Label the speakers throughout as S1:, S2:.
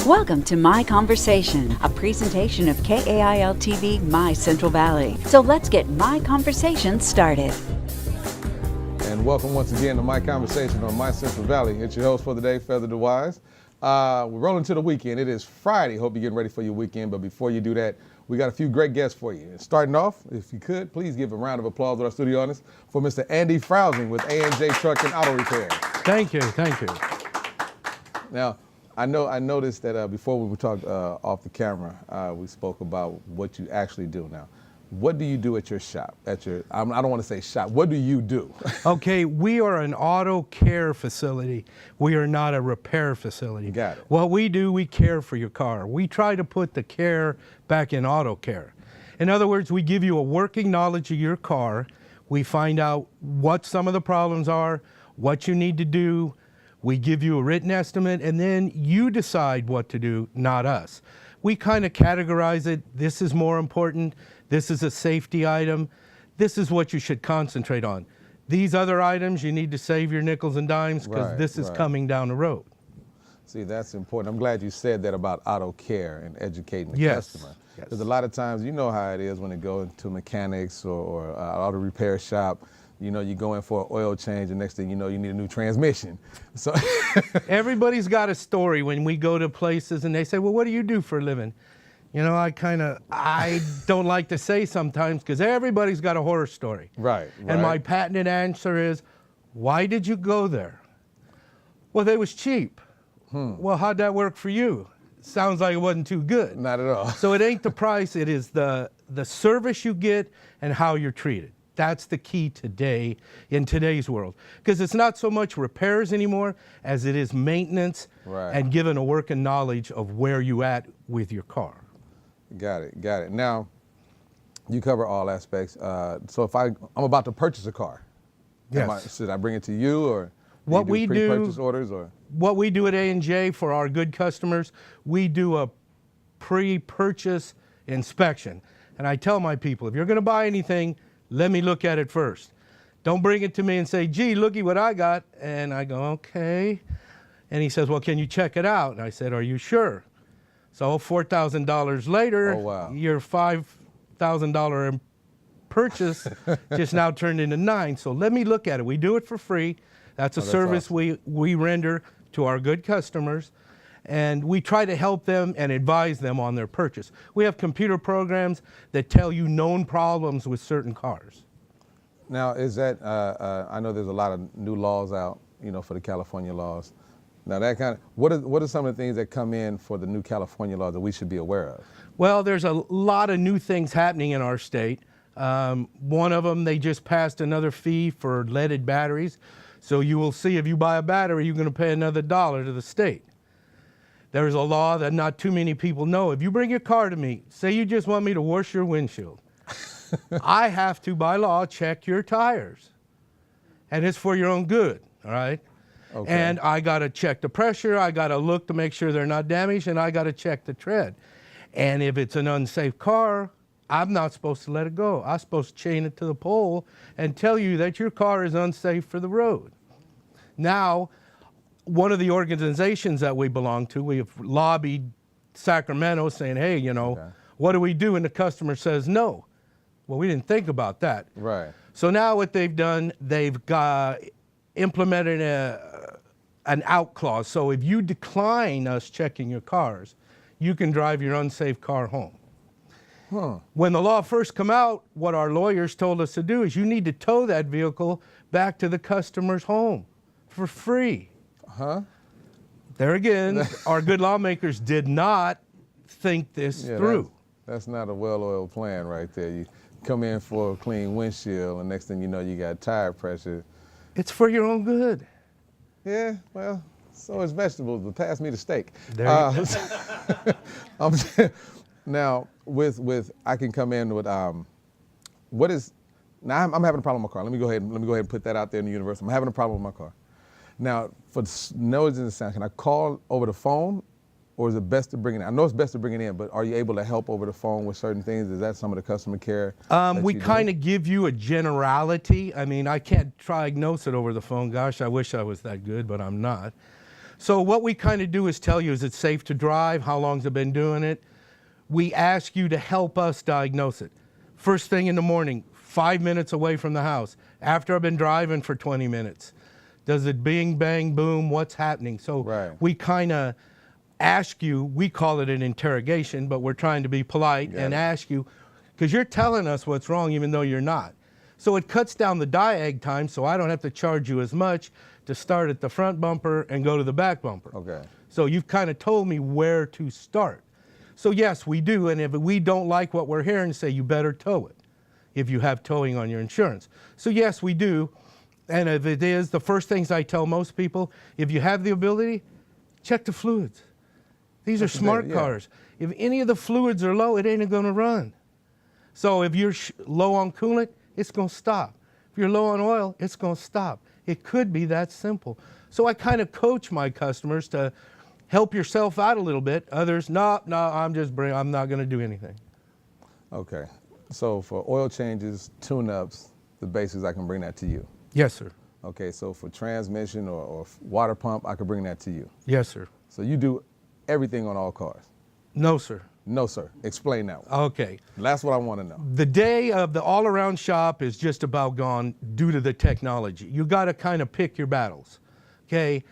S1: Welcome to My Conversation, a presentation of KAIL-TV My Central Valley. So let's get My Conversation started.
S2: And welcome once again to My Conversation on My Central Valley. It's your host for the day, Feather the Wise. We're rolling to the weekend. It is Friday. Hope you're getting ready for your weekend. But before you do that, we got a few great guests for you. And starting off, if you could, please give a round of applause with our studio audience for Mr. Andy Frowsing with A&J Truck and Auto Repair.
S3: Thank you, thank you.
S2: Now, I noticed that before we talked off the camera, we spoke about what you actually do now. What do you do at your shop? I don't want to say shop. What do you do?
S3: Okay, we are an auto care facility. We are not a repair facility.
S2: Got it.
S3: What we do, we care for your car. We try to put the care back in auto care. In other words, we give you a working knowledge of your car. We find out what some of the problems are, what you need to do. We give you a written estimate, and then you decide what to do, not us. We kind of categorize it. This is more important. This is a safety item. This is what you should concentrate on. These other items, you need to save your nickels and dimes because this is coming down the road.
S2: See, that's important. I'm glad you said that about auto care and educating the customer. Because a lot of times, you know how it is when it goes to mechanics or auto repair shop. You know, you go in for an oil change, and next thing you know, you need a new transmission. So
S3: everybody's got a story when we go to places and they say, well, what do you do for a living? You know, I don't like to say sometimes because everybody's got a horror story.
S2: Right.
S3: And my patented answer is, why did you go there? Well, they was cheap. Well, how'd that work for you? Sounds like it wasn't too good.
S2: Not at all.
S3: So it ain't the price, it is the service you get and how you're treated. That's the key today in today's world. Because it's not so much repairs anymore as it is maintenance and giving a working knowledge of where you at with your car.
S2: Got it, got it. Now, you cover all aspects. So if I'm about to purchase a car, should I bring it to you, or
S3: what we do
S2: pre-purchase orders, or
S3: what we do at A&J for our good customers, we do a pre-purchase inspection. And I tell my people, if you're going to buy anything, let me look at it first. Don't bring it to me and say, gee, looky what I got. And I go, okay. And he says, well, can you check it out? And I said, are you sure? So $4,000 later, your $5,000 purchase just now turned into $9,000. So let me look at it. We do it for free. That's a service awesome. we render to our good customers. And we try to help them and advise them on their purchase. We have computer programs that tell you known problems with certain cars.
S2: Now, is that, I know there's a lot of new laws out, you know, for the California laws. Now, that kind of, what are some of the things that come in for the new California laws that we should be aware of? Well,
S3: there's a lot of new things happening in our state. One of them, they just passed another fee for leaded batteries. So you will see if you buy a battery, you're going to pay another $1 to the state. There's a law that not too many people know. If you bring your car to me, say you just want me to wash your windshield, I have to, by law, check your tires. And it's for your own good, all right? Okay. And I got to check the pressure, I got to look to make sure they're not damaged, and I got to check the tread. And if it's an unsafe car, I'm not supposed to let it go. I'm supposed to chain it to the pole and tell you that your car is unsafe for the road. Now, one of the organizations that we belong to, we have lobbied Sacramento saying, hey, you know, what do we do? And the customer says no. Well, we didn't think about that.
S2: Right.
S3: So now what they've done, they've implemented an out clause. So if you decline us checking your cars, you can drive your unsafe car home. When the law first came out, what our lawyers told us to do is you need to tow that vehicle back to the customer's home for free. There again, our good lawmakers did not think this through.
S2: That's not a well-oiled plan right there. You come in for a clean windshield, and next thing you know, you got tire pressure.
S3: It's for your own good.
S2: Yeah, well, so is vegetables, but pass me the steak. Now, I can come in with what is now? I'm having a problem with my car. Let me go ahead and put that out there in the universe. I'm having a problem with my car. Now, for noise and sound, can I call over the phone, or is it best to bring it in? I know it's best to bring it in, but are you able to help over the phone with certain things? Is that some of the customer care?
S3: We kind of give you a generality. I mean, I can't diagnose it over the phone. Gosh, I wish I was that good, but I'm not. So what we kind of do is tell you, is it safe to drive? How long's it been doing it? We ask you to help us diagnose it. First thing in the morning, 5 minutes away from the house. After I've been driving for 20 minutes. Does it bing, bang, boom? What's happening? So we kind of ask you, we call it an interrogation, but we're trying to be polite and ask you, because you're telling us what's wrong even though you're not. So it cuts down the diag time, so I don't have to charge you as much to start at the front bumper and go to the back bumper.
S2: Okay.
S3: So you've kind of told me where to start. So yes, we do, and if we don't like what we're hearing, say you better tow it if you have towing on your insurance. So yes, we do, and if it is, the first things I tell most people, if you have the ability, check the fluids. These are smart cars. If any of the fluids are low, it ain't gonna run. So if you're low on coolant, it's gonna stop. If you're low on oil, it's gonna stop. It could be that simple. So I kind of coach my customers to help yourself out a little bit. Others, no, I'm not gonna do anything.
S2: Okay, so for oil changes, tune-ups, the basics, I can bring that to you.
S3: Yes, sir.
S2: Okay, so for transmission or water pump, I could bring that to you.
S3: Yes, sir.
S2: So you do everything on all cars?
S3: No, sir.
S2: No, sir. Explain that one.
S3: Okay.
S2: That's what I want to know.
S3: The day of the all-around shop is just about gone due to the technology. You got to kind of pick your battles, okay?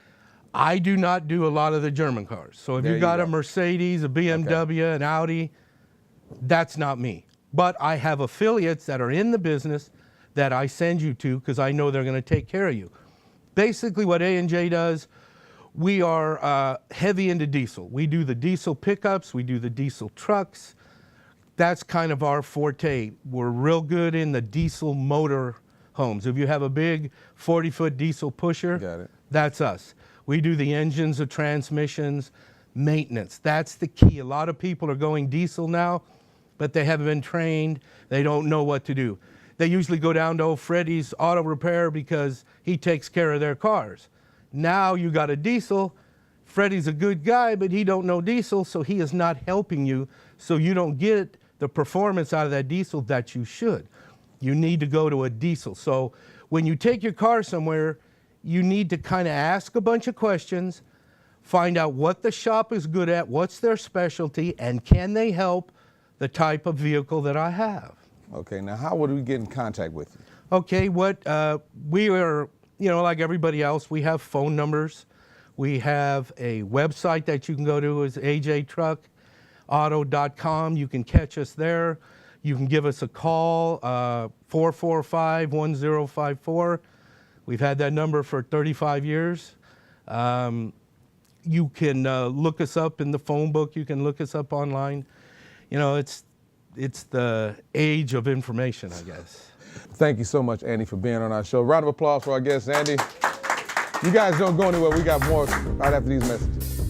S3: I do not do a lot of the German cars. So if you got a Mercedes, a BMW, an Audi, that's not me. But I have affiliates that are in the business that I send you to because I know they're going to take care of you. Basically what A&J does, we are heavy into diesel. We do the diesel pickups, we do the diesel trucks. That's kind of our forte. We're real good in the diesel motor homes. If you have a big 40-foot diesel pusher, that's us. We do the engines, the transmissions, maintenance. That's the key. A lot of people are going diesel now, but they haven't been trained. They don't know what to do. They usually go down to old Freddie's Auto Repair because he takes care of their cars. Now you got a diesel. Freddie's a good guy, but he don't know diesel, so he is not helping you, so you don't get the performance out of that diesel that you should. You need to go to a diesel. So when you take your car somewhere, you need to kind of ask a bunch of questions, find out what the shop is good at, what's their specialty, and can they help the type of vehicle that I have.
S2: Okay, now how would we get in contact with you?
S3: Okay, we are, like everybody else, we have phone numbers. We have a website that you can go to, is ajtruckauto.com. You can catch us there. You can give us a call, 445-1054. We've had that number for 35 years. You can look us up in the phone book. You can look us up online. It's the age of information, I guess.
S2: Thank you so much, Andy, for being on our show. Round of applause for our guest, Andy. You guys don't go anywhere. We got more right after these messages.